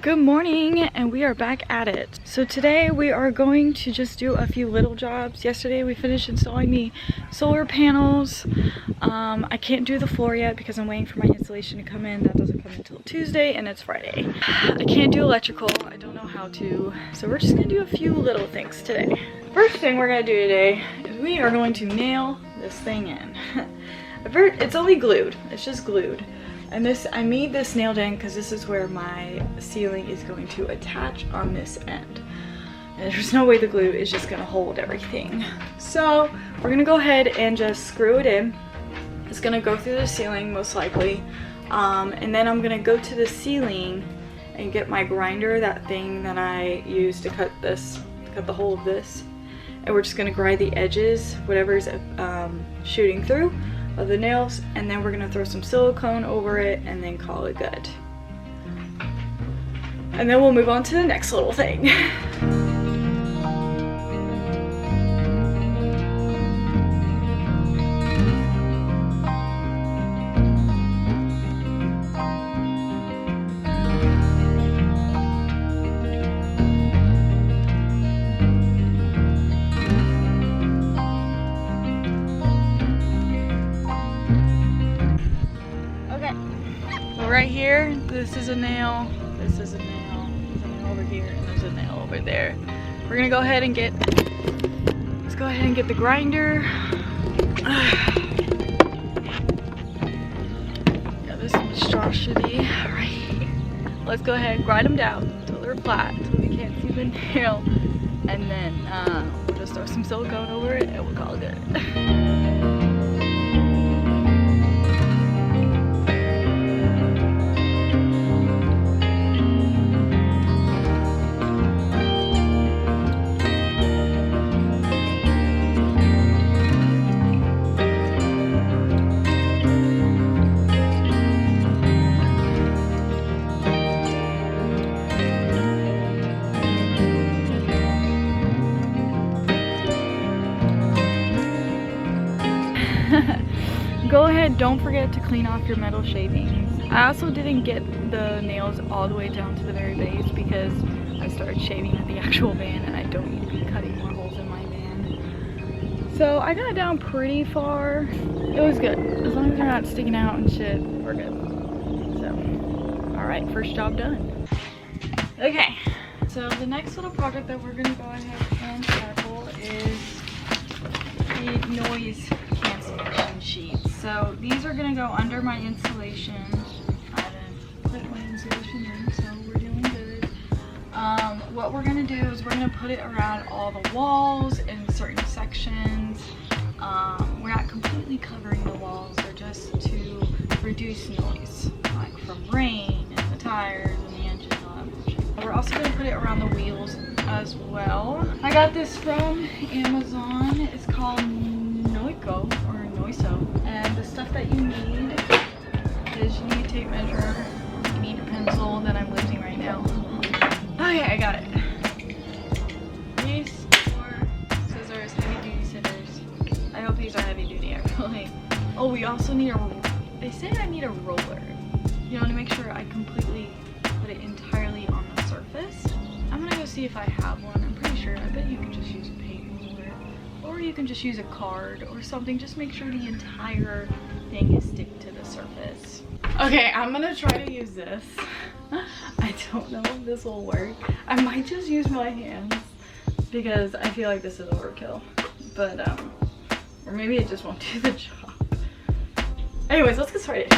Good morning, and we are back at it. So today we are going to just do a few little jobs. Yesterday we finished installing the solar panels. I can't do the floor yet because I'm waiting for my installation to come in. That doesn't come until Tuesday, and it's Friday. I can't do electrical. I don't know how to. So we're just gonna do a few little things today. First thing we're gonna do today is we are going to nail this thing in. It's only glued. It's just glued. And I made this nailed in because this is where my ceiling is going to attach on this end. And there's no way the glue is just gonna hold everything. So we're gonna go ahead and just screw it in. It's gonna go through the ceiling most likely. And then I'm gonna go to the ceiling and get my grinder, that thing that I use to cut the hole of this. And we're just gonna grind the edges, whatever's shooting through of the nails, and then we're gonna throw some silicone over it and then call it good. And then we'll move on to the next little thing. Right here, this is a nail, this is a nail, there's a nail over here, and there's a nail over there. We're gonna go ahead and let's go ahead and get the grinder. Got this monstrosity right. Let's go ahead and grind them down until they're flat, until we can't see the nail. And then we'll just throw some silicone over it and we'll call it good. Go ahead, don't forget to clean off your metal shavings. I also didn't get the nails all the way down to the very base because I started shaving at the actual van and I don't need to be cutting more holes in my van. So I got it down pretty far. It was good. As long as they're not sticking out and shit, we're good. So, alright, first job done. Okay, so the next little project that we're going to go ahead and tackle is the noise cancellation sheets. So these are going to go under my insulation. I didn't put my insulation in, so we're doing good. What we're going to do is we're going to put it around all the walls in certain sections. We're not completely covering the walls, they're just to reduce noise, like from rain and the tires and the engine and all that. We're also going to put it around the wheels as well. I got this from Amazon. It's called and the stuff that you need is you need a tape measure, you need a pencil that I'm losing right now. Okay, I got it. These 4 scissors, heavy duty scissors. I hope these are heavy duty actually. Oh, we also need they say I need a roller, you know, to make sure I completely put it entirely on the surface. I'm gonna go see if I have one. I'm pretty sure, I bet you can just use a paint roller. Or you can just use a card or something. Just make sure the entire thing is stick to the surface. Okay, I'm gonna try to use this. I don't know if this will work. I might just use my hands because I feel like this is overkill. But, or maybe it just won't do the job. Anyways, let's get started.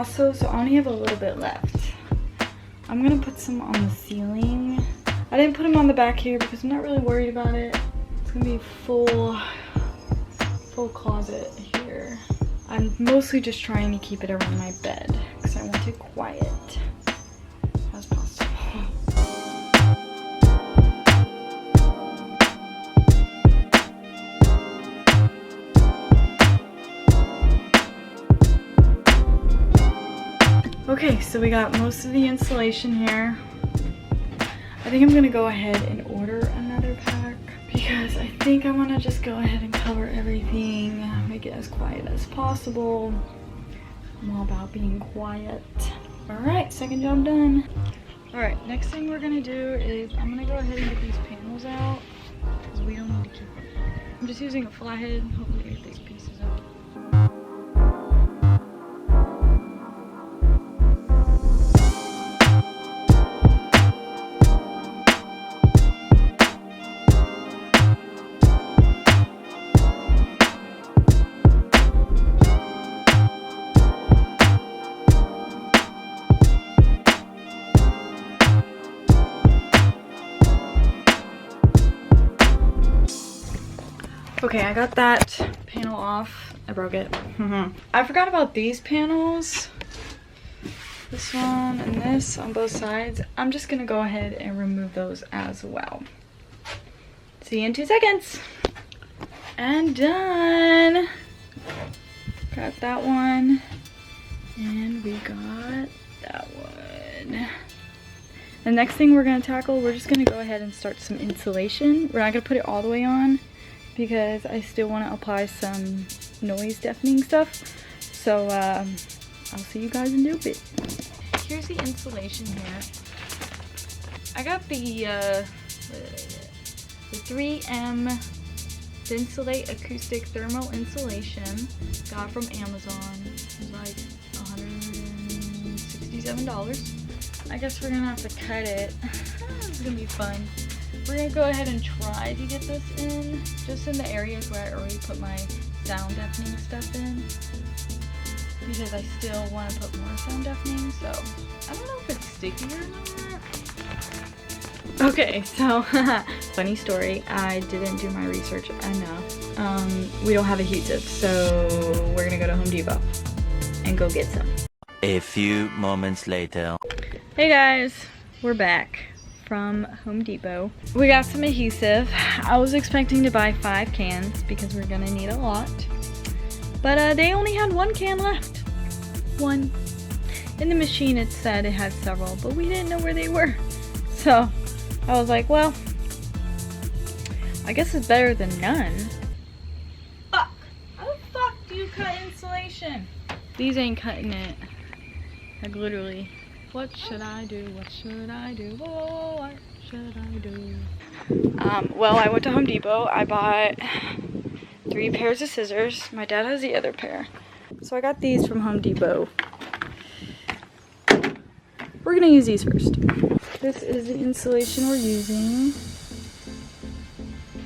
also, so I only have a little bit left. I'm gonna put some on the ceiling. I didn't put them on the back here because I'm not really worried about it. It's gonna be full closet here. I'm mostly just trying to keep it around my bed because I want it quiet as possible. Okay, so we got most of the insulation here. I think I'm gonna go ahead and order another pack because I think I wanna just go ahead and cover everything, make it as quiet as possible. I'm all about being quiet. All right, second job done. All right, next thing we're gonna do is I'm gonna go ahead and get these panels out because we don't need to keep them. I'm just using a flathead, hopefully get these pieces out. Okay, I got that panel off. I broke it. I forgot about these panels. This one and this on both sides. I'm just gonna go ahead and remove those as well. See you in 2 seconds. And done. Got that one. And we got that one. The next thing we're gonna tackle, we're just gonna go ahead and start some insulation. We're not gonna put it all the way on because I still want to apply some noise deafening stuff. So I'll see you guys in a little bit. Here's the insulation here. I got the 3M Thinsulate Acoustic Thermal Insulation. Got from Amazon. It was like $167. I guess we're gonna have to cut it. It's gonna be fun. We're gonna go ahead and try to get this in, just in the areas where I already put my sound deafening stuff in, because I still want to put more sound deafening, so I don't know if it's sticky or not. Okay, so funny story, I didn't do my research enough. We don't have adhesive, so we're gonna go to Home Depot and go get some. A few moments later. Hey guys, we're back from Home Depot. We got some adhesive. I was expecting to buy 5 cans because we're gonna need a lot, but they only had 1 can left. 1. In the machine it said it had several, but we didn't know where they were. So I was like, well, I guess it's better than none. Fuck! How the fuck do you cut insulation? These ain't cutting it. Like literally. What should I do? What should I do? Oh, what should I do? Well, I went to Home Depot. I bought 3 pairs of scissors. My dad has the other pair. So I got these from Home Depot. We're gonna use these first. This is the insulation we're using.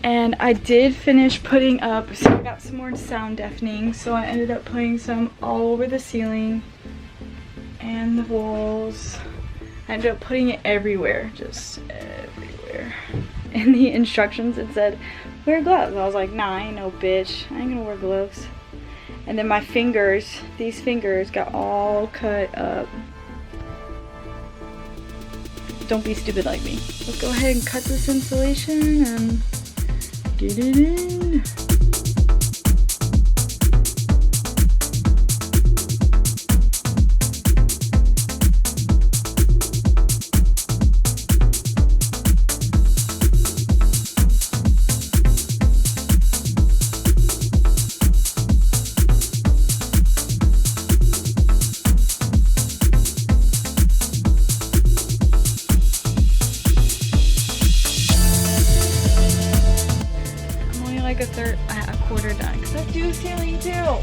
And I did finish putting up, so I got some more sound deafening. So I ended up putting some all over the ceiling and the walls. I ended up putting it everywhere, just everywhere. In the instructions it said, wear gloves. I was like, nah, I ain't no bitch. I ain't gonna wear gloves. And then my fingers, these fingers got all cut up. Don't be stupid like me. Let's go ahead and cut this insulation and get it in. A quarter done because I do ceiling too.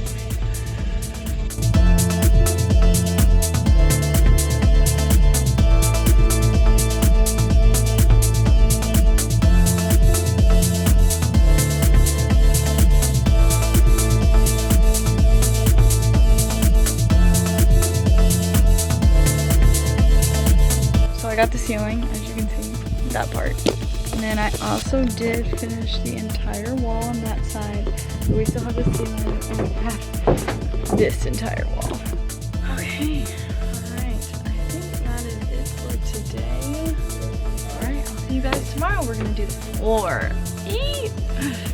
then I also did finish the entire wall on that side, but we still have the ceiling and we have this entire wall. Okay, alright, I think that is it for today. Alright, I'll see you guys tomorrow. We're gonna do the floor. Eat!